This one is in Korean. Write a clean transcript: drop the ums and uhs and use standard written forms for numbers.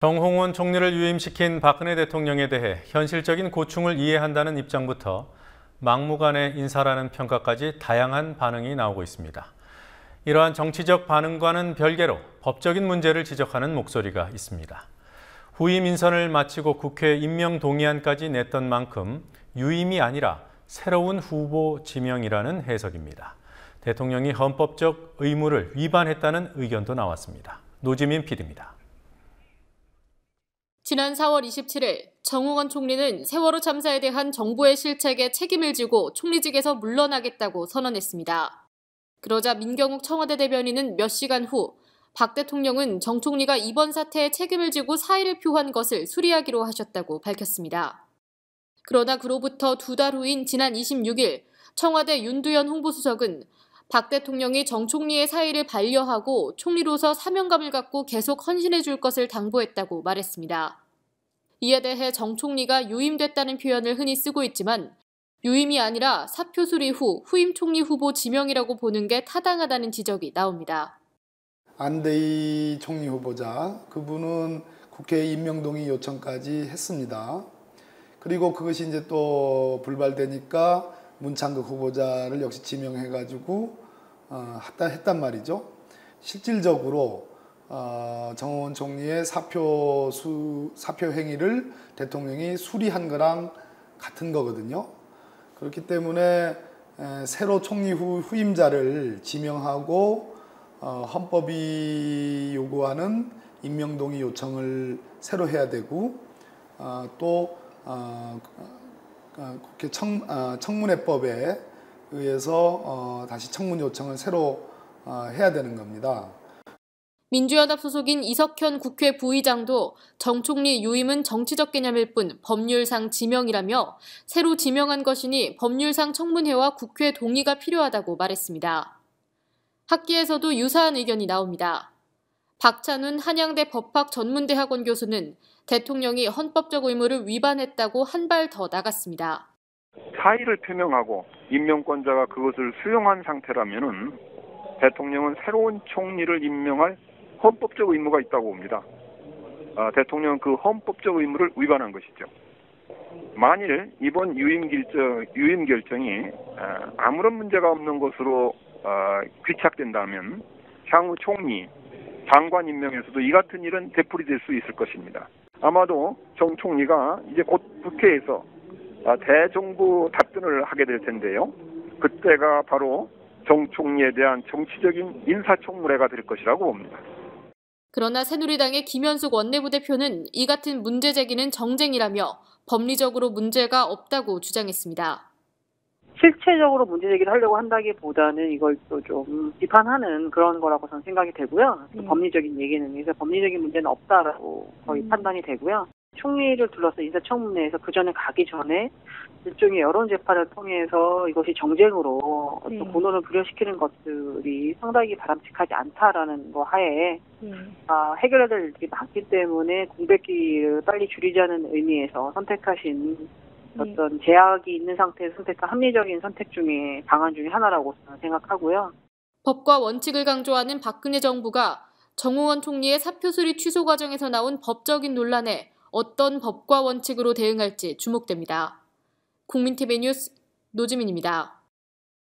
정홍원 총리를 유임시킨 박근혜 대통령에 대해 현실적인 고충을 이해한다는 입장부터 막무가내 인사라는 평가까지 다양한 반응이 나오고 있습니다. 이러한 정치적 반응과는 별개로 법적인 문제를 지적하는 목소리가 있습니다. 후임 인선을 마치고 국회 임명 동의안까지 냈던 만큼 유임이 아니라 새로운 후보 지명이라는 해석입니다. 대통령이 헌법적 의무를 위반했다는 의견도 나왔습니다. 노지민 PD입니다. 지난 4월 27일 정홍원 총리는 세월호 참사에 대한 정부의 실책에 책임을 지고 총리직에서 물러나겠다고 선언했습니다. 그러자 민경욱 청와대 대변인은 몇 시간 후 박 대통령은 정 총리가 이번 사태에 책임을 지고 사의를 표한 것을 수리하기로 하셨다고 밝혔습니다. 그러나 그로부터 2달 후인 지난 26일 청와대 윤두현 홍보수석은 박 대통령이 정 총리의 사의를 반려하고 총리로서 사명감을 갖고 계속 헌신해 줄 것을 당부했다고 말했습니다. 이에 대해 정 총리가 유임됐다는 표현을 흔히 쓰고 있지만 유임이 아니라 사표 수리 후 후임 총리 후보 지명이라고 보는 게 타당하다는 지적이 나옵니다. 안대희 총리 후보자, 그분은 국회 임명동의 요청까지 했습니다. 그리고 그것이 이제 또 불발되니까 문창극 후보자를 역시 지명해가지고 했단 말이죠. 실질적으로 정홍원 총리의 사표 행위를 대통령이 수리한 거랑 같은 거거든요. 그렇기 때문에 새로 총리 후임자를 지명하고 헌법이 요구하는 임명동의 요청을 새로 해야 되고 또 국회 청문회법에 의해서 다시 청문 요청을 새로 해야 되는 겁니다. 민주연합 소속인 이석현 국회 부의장도 정 총리 유임은 정치적 개념일 뿐 법률상 지명이라며 새로 지명한 것이니 법률상 청문회와 국회 동의가 필요하다고 말했습니다. 학계에서도 유사한 의견이 나옵니다. 박찬훈 한양대 법학전문대학원 교수는 대통령이 헌법적 의무를 위반했다고 한 발 더 나갔습니다. 사의를 표명하고 임명권자가 그것을 수용한 상태라면은 대통령은 새로운 총리를 임명할 헌법적 의무가 있다고 봅니다. 대통령은 그 헌법적 의무를 위반한 것이죠. 만일 이번 유임 결정이 아무런 문제가 없는 것으로 귀착된다면 향후 총리, 장관 임명에서도 이 같은 일은 되풀이될 수 있을 것입니다. 아마도 정 총리가 이제 곧 국회에서 대정부 답변을 하게 될 텐데요. 그때가 바로 정 총리에 대한 정치적인 인사청문회가 될 것이라고 봅니다. 그러나 새누리당의 김현숙 원내부대표는 이 같은 문제 제기는 정쟁이라며 법리적으로 문제가 없다고 주장했습니다. 실체적으로 문제 제기를 하려고 한다기보다는 이걸 또 좀 비판하는 그런 거라고 저는 생각이 되고요. 법리적인 얘기는 그래서 법리적인 문제는 없다라고 거의 판단이 되고요. 총리를 둘러서 인사청문회에서 그 전에 가기 전에 일종의 여론 재판을 통해서 이것이 정쟁으로 또 공론을 불려시키는 것들이 상당히 바람직하지 않다라는 거 하에 해결해야 될 일이 많기 때문에 공백기를 빨리 줄이자는 의미에서 선택하신 어떤 제약이 있는 상태에서 선택한 합리적인 선택 중에 방안 중에 하나라고 저는 생각하고요. 법과 원칙을 강조하는 박근혜 정부가 정홍원 총리의 사표 수리 취소 과정에서 나온 법적인 논란에 어떤 법과 원칙으로 대응할지 주목됩니다. 국민TV 뉴스 노지민입니다.